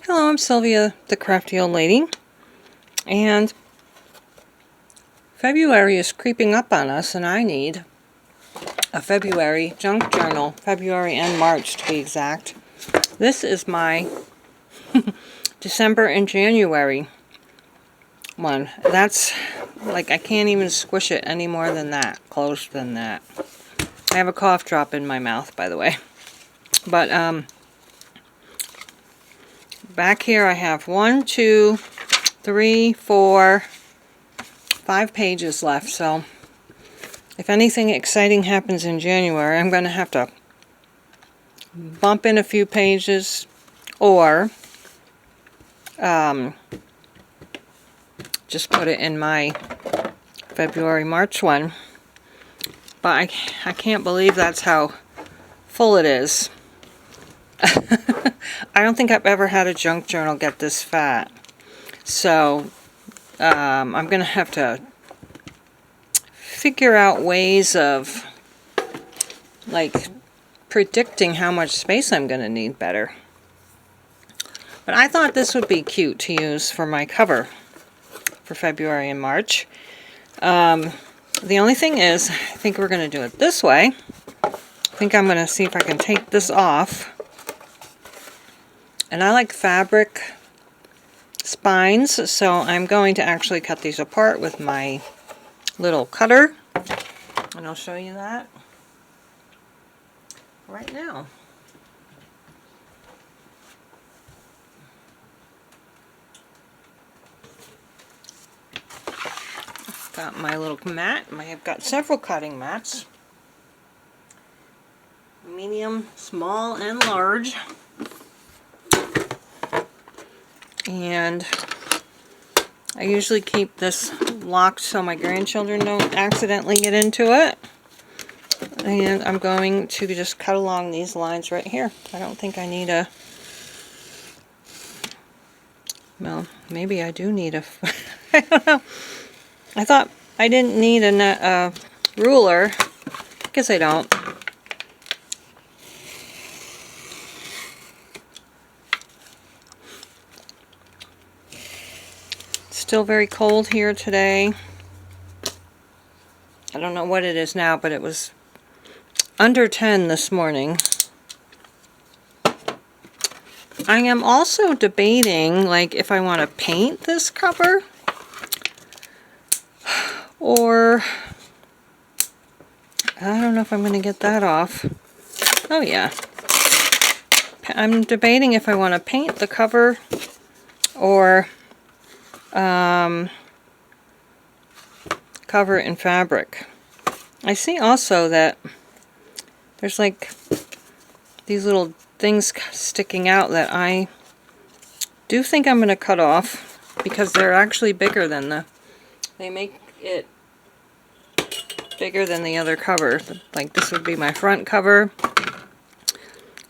Hello, I'm Sylvia, the crafty old lady, and February is creeping up on us, and I need a February junk journal, February and March to be exact. This is my December and January one. That's like, I can't even squish it any more than that, close than that. I have a cough drop in my mouth, by the way. But back here I have 1, 2, 3, 4, 5 pages left, so if anything exciting happens in January, I'm going to have to bump in a few pages or just put it in my February, March one. But I can't believe that's how full it is. I don't think I've ever had a junk journal get this fat. So I'm going to have to figure out ways of like predicting how much space I'm going to need better. But I thought this would be cute to use for my cover for February and March. The only thing is, I think we're going to do it this way. I think I'm going to see if I can take this off. And I like fabric spines, so I'm going to actually cut these apart with my little cutter. And I'll show you that right now. Got my little mat. I've got several cutting mats. Medium, small, and large. And I usually keep this locked so my grandchildren don't accidentally get into it. And I'm going to just cut along these lines right here. I don't think I need a... Well, maybe I do need a... I don't know. I thought I didn't need a ruler. Guess I don't. Still very cold here today. I don't know what it is now, but it was under 10 this morning. I am also debating, like, if I want to paint this cover or I don't know if I'm going to get that off. Oh yeah. I'm debating if I want to paint the cover or cover it in fabric. I see also that there's like these little things sticking out that I do think I'm going to cut off because they're actually bigger than they make it bigger than the other cover. Like this would be my front cover.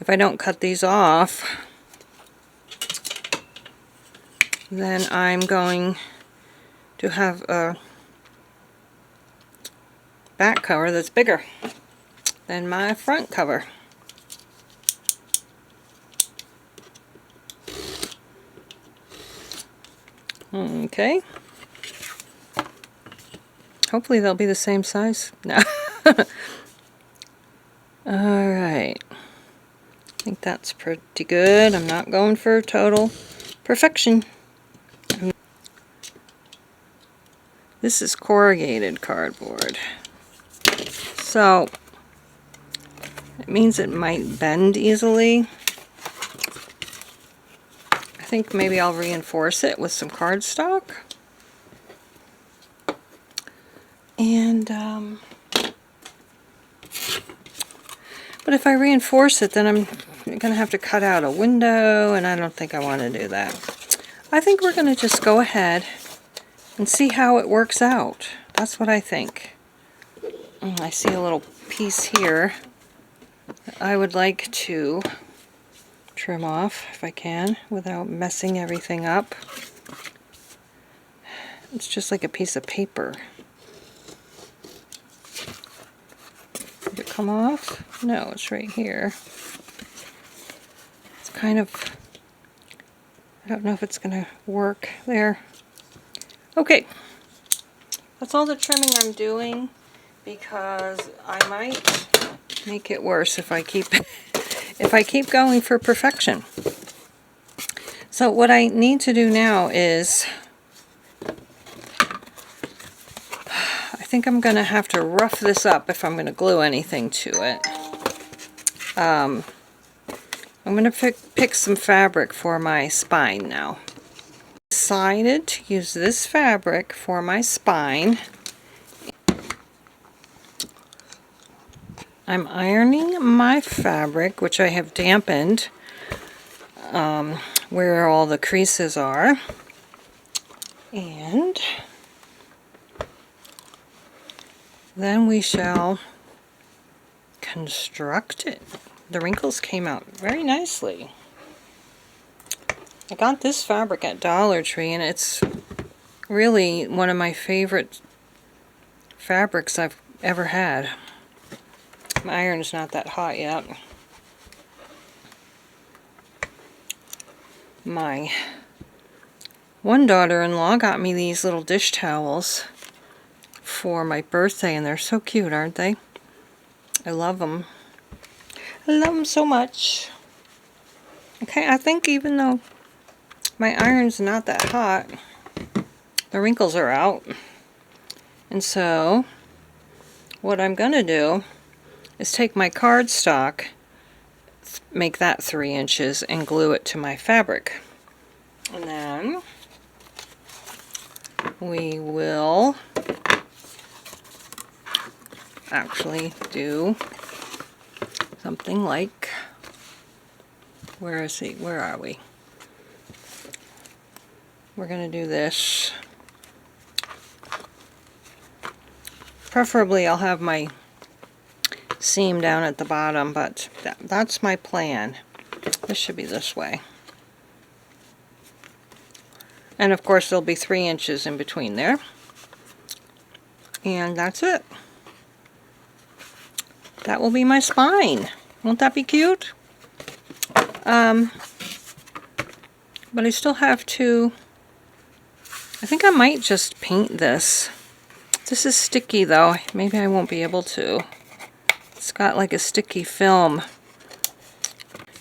If I don't cut these off, then I'm going to have a back cover that's bigger than my front cover. Okay. Hopefully they'll be the same size. No. Alright. I think that's pretty good. I'm not going for total perfection. This is corrugated cardboard. So, it means it might bend easily. I think maybe I'll reinforce it with some cardstock. And, but if I reinforce it, then I'm going to have to cut out a window, and I don't think I want to do that. I think we're going to just go ahead and see how it works out. That's what I think. I see a little piece here that I would like to trim off if I can without messing everything up. It's just like a piece of paper. Did it come off? No, it's right here. It's kind of, I don't know if it's going to work there. Okay, that's all the trimming I'm doing, because I might make it worse if I keep going for perfection. So what I need to do now is, I think I'm going to have to rough this up if I'm going to glue anything to it. I'm going to pick some fabric for my spine now. Decided to use this fabric for my spine. I'm ironing my fabric, which I have dampened where all the creases are, and then we shall construct it. The wrinkles came out very nicely. I got this fabric at Dollar Tree, and it's really one of my favorite fabrics I've ever had. My iron's not that hot yet. My one daughter-in-law got me these little dish towels for my birthday, and they're so cute, aren't they? I love them. I love them so much. Okay, I think even though my iron's not that hot, the wrinkles are out. And so, what I'm going to do is take my cardstock, make that 3 inches, and glue it to my fabric. And then we will actually do something like, where are we? We're going to do this. Preferably I'll have my seam down at the bottom, but that's my plan. This should be this way. And of course there'll be 3 inches in between there. And that's it. That will be my spine. Won't that be cute? But I still have to, I think I might just paint this. This is sticky though. Maybe I won't be able to. It's got like a sticky film.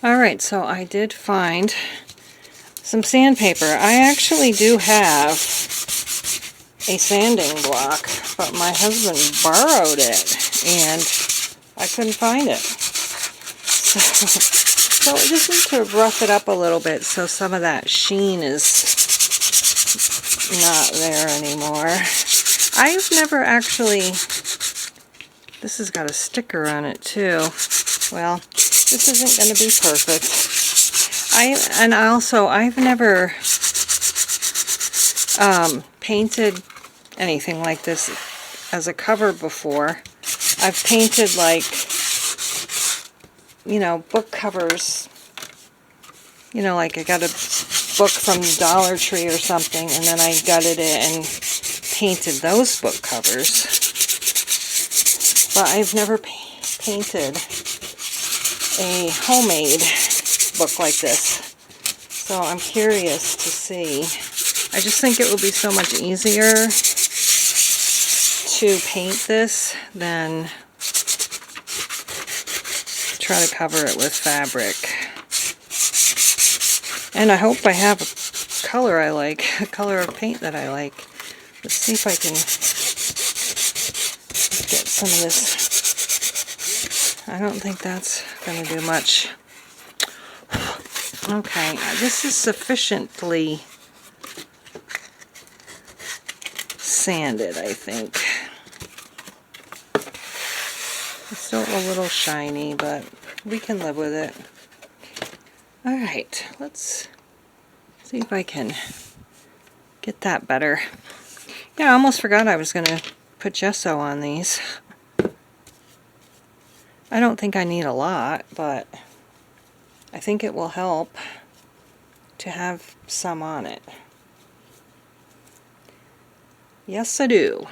Alright, so I did find some sandpaper. I actually do have a sanding block, but my husband borrowed it and I couldn't find it. So I just need to rough it up a little bit so some of that sheen is not there anymore. I've never actually, this has got a sticker on it too. Well, this isn't going to be perfect. I've never painted anything like this as a cover before. I've painted like, you know, book covers. You know, like I got a book from Dollar Tree or something, and then I gutted it and painted those book covers. But I've never painted a homemade book like this. So I'm curious to see. I just think it would be so much easier to paint this than try to cover it with fabric. And I hope I have a color I like, a color of paint that I like. Let's see if I can get some of this. I don't think that's going to do much. Okay, this is sufficiently sanded, I think. It's still a little shiny, but we can live with it. Alright, let's see if I can get that better. Yeah, I almost forgot I was going to put gesso on these. I don't think I need a lot, but I think it will help to have some on it. Yes, I do.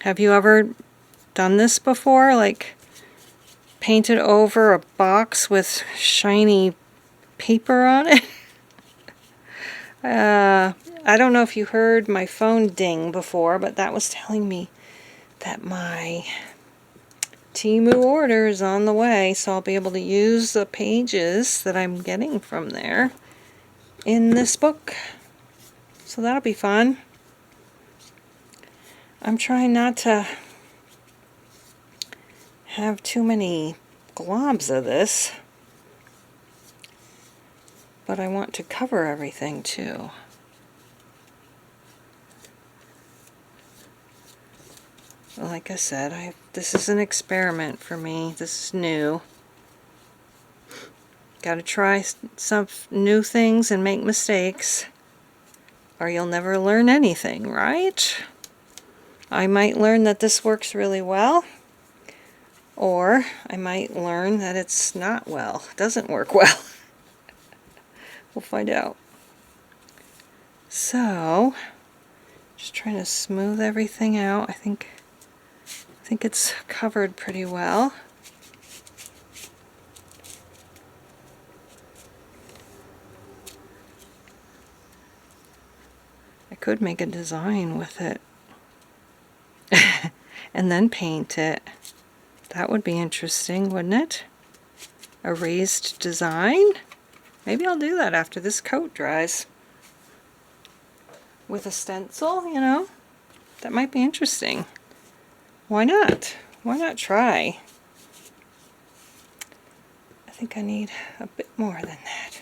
Have you ever done this before? Like painted over a box with shiny paper on it. I don't know if you heard my phone ding before, but that was telling me that my Temu order is on the way, so I'll be able to use the pages that I'm getting from there in this book. So that'll be fun. I'm trying not to have too many globs of this, but I want to cover everything too. Like I said, this is an experiment for me. This is new. Gotta try some new things and make mistakes, or you'll never learn anything, right? I might learn that this works really well, or I might learn that it's not well, doesn't work well. We'll find out. So, just trying to smooth everything out. I think it's covered pretty well. I could make a design with it and then paint it. That would be interesting, wouldn't it? A raised design? Maybe I'll do that after this coat dries. With a stencil, you know? That might be interesting. Why not? Why not try? I think I need a bit more than that.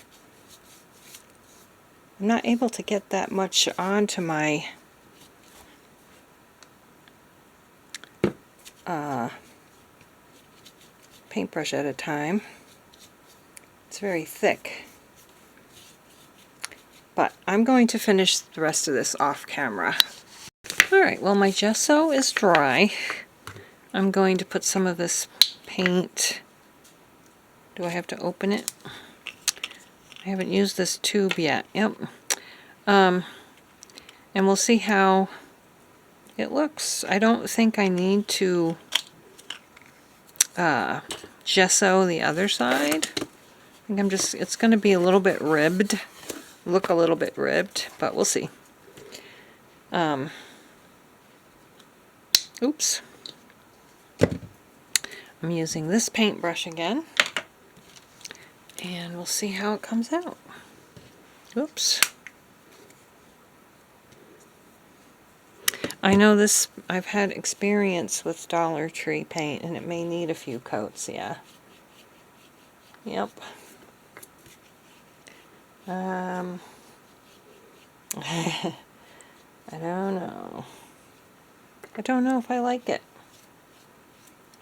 I'm not able to get that much onto my paintbrush at a time. It's very thick. But I'm going to finish the rest of this off camera. Alright, well my gesso is dry. I'm going to put some of this paint. Do I have to open it? I haven't used this tube yet. Yep. And we'll see how it looks. I don't think I need to gesso the other side. I think it's going to be a little bit ribbed. Look a little bit ribbed, but we'll see. Oops. I'm using this paintbrush again. And we'll see how it comes out. Oops. I know this, I've had experience with Dollar Tree paint, and it may need a few coats, yeah. Yep. I don't know. I don't know if I like it.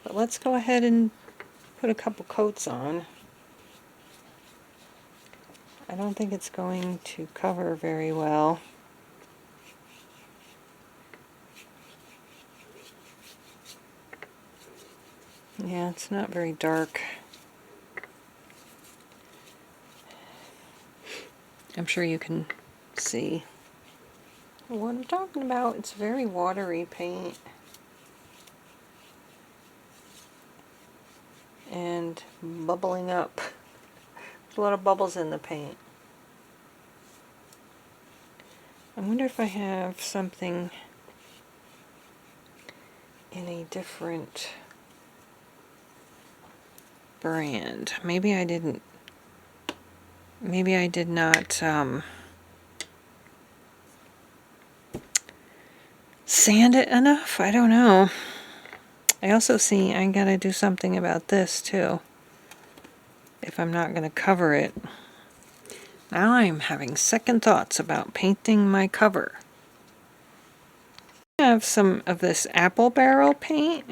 But let's go ahead and put a couple coats on. I don't think it's going to cover very well. Yeah, it's not very dark. I'm sure you can see what I'm talking about. It's very watery paint. And bubbling up. There's a lot of bubbles in the paint. I wonder if I have something in a different brand. Maybe I didn't. Maybe I did not sand it enough. I don't know. I also see I gotta do something about this too. If I'm not gonna cover it. Now I'm having second thoughts about painting my cover. I have some of this apple barrel paint,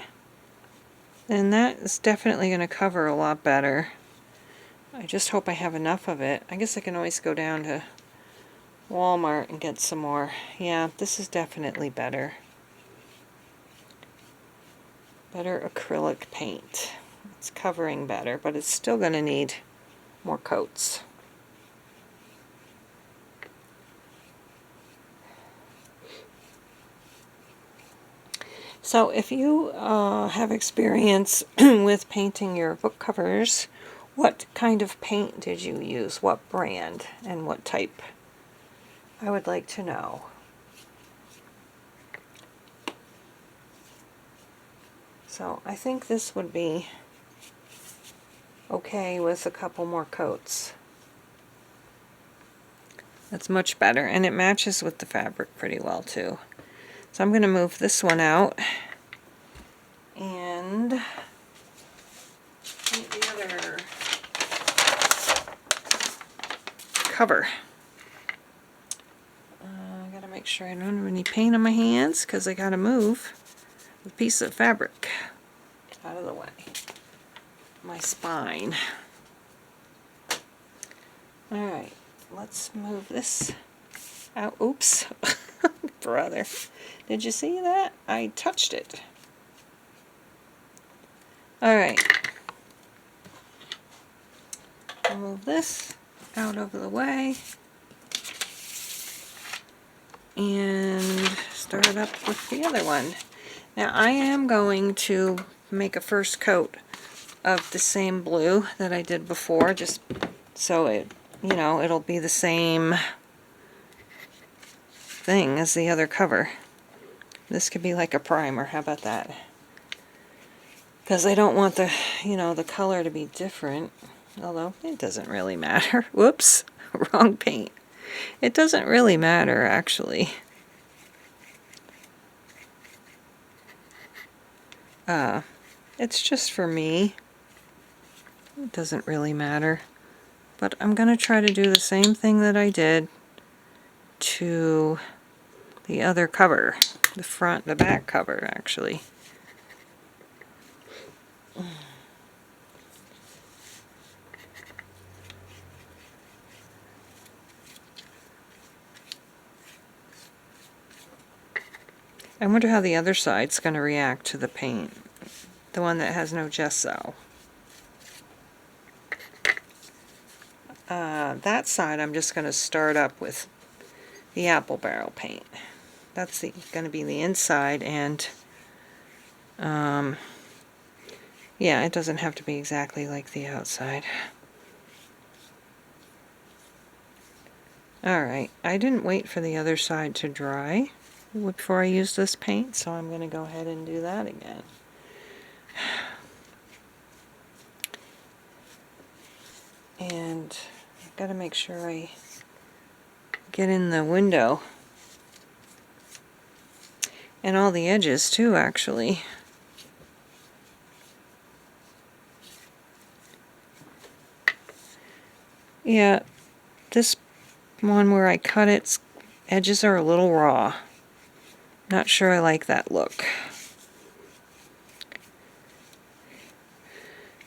and that is definitely going to cover a lot better. I just hope I have enough of it. I guess I can always go down to Walmart and get some more. Yeah, this is definitely better. Better acrylic paint. It's covering better, but it's still going to need more coats. So if you have experience with painting your book covers What kind of paint did you use? What brand and what type? I would like to know. So I think this would be okay with a couple more coats. That's much better, and it matches with the fabric pretty well too. So I'm going to move this one out and paint the other cover. I gotta make sure I don't have any paint on my hands because I gotta move the piece of fabric out of the way. My spine. Alright, let's move this out. Oops. Brother. Did you see that? I touched it. Alright. Move this out of the way. And start up with the other one. Now I am going to make a first coat of the same blue that I did before, just so it, you know, it'll be the same thing as the other cover. This could be like a primer, how about that? Because I don't want the, you know, the color to be different, although it doesn't really matter. Whoops, wrong paint. It doesn't really matter, actually. It's just for me. It doesn't really matter. But I'm going to try to do the same thing that I did to the other cover. The front, the back cover, actually. I wonder how the other side's going to react to the paint. The one that has no gesso. That side I'm just going to start up with the apple barrel paint. That's going to be the inside, and yeah, it doesn't have to be exactly like the outside. Alright, I didn't wait for the other side to dry before I use this paint, so I'm going to go ahead and do that again. And I've got to make sure I get in the window. And all the edges too, actually. Yeah, this one where I cut its edges are a little raw. Not sure I like that look.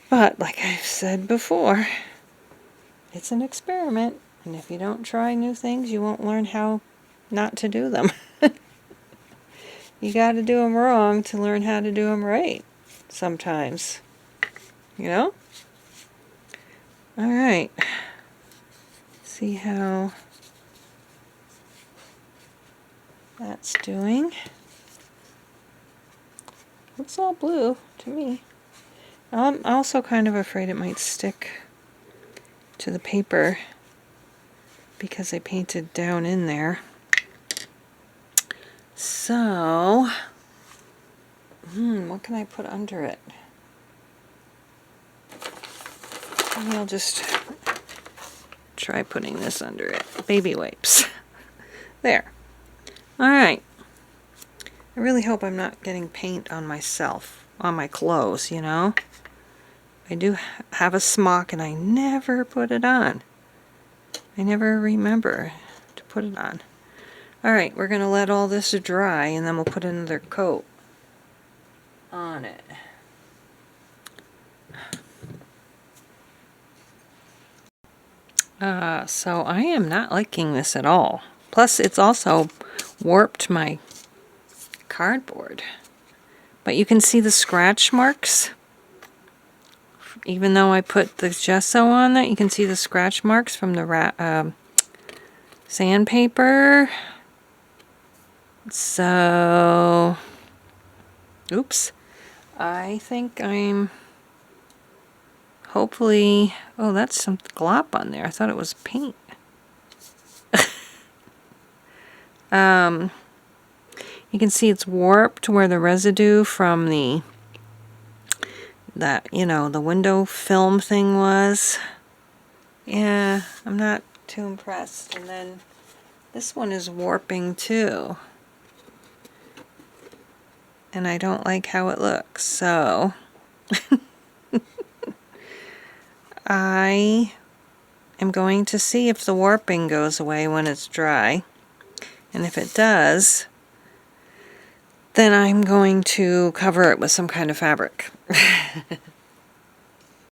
But, like I've said before, it's an experiment, and if you don't try new things, you won't learn how not to do them. You gotta do them wrong to learn how to do them right, sometimes. You know? Alright. See how that's doing. Looks all blue to me. I'm also kind of afraid it might stick to the paper because I painted down in there. So, what can I put under it? Maybe I'll just try putting this under it. Baby wipes. There. Alright. I really hope I'm not getting paint on myself, on my clothes, you know? I do have a smock and I never put it on. I never remember to put it on. Alright, we're going to let all this dry and then we'll put another coat on it. So I am not liking this at all. Plus it's also warped my cardboard. But you can see the scratch marks. Even though I put the gesso on that, you can see the scratch marks from the sandpaper. So, oops. I think I'm hopefully, oh, that's some glop on there. I thought it was paint. You can see it's warped where the residue from the window film thing was. Yeah, I'm not too impressed. And then this one is warping too. And I don't like how it looks, so I am going to see if the warping goes away when it's dry. And if it does, then I'm going to cover it with some kind of fabric.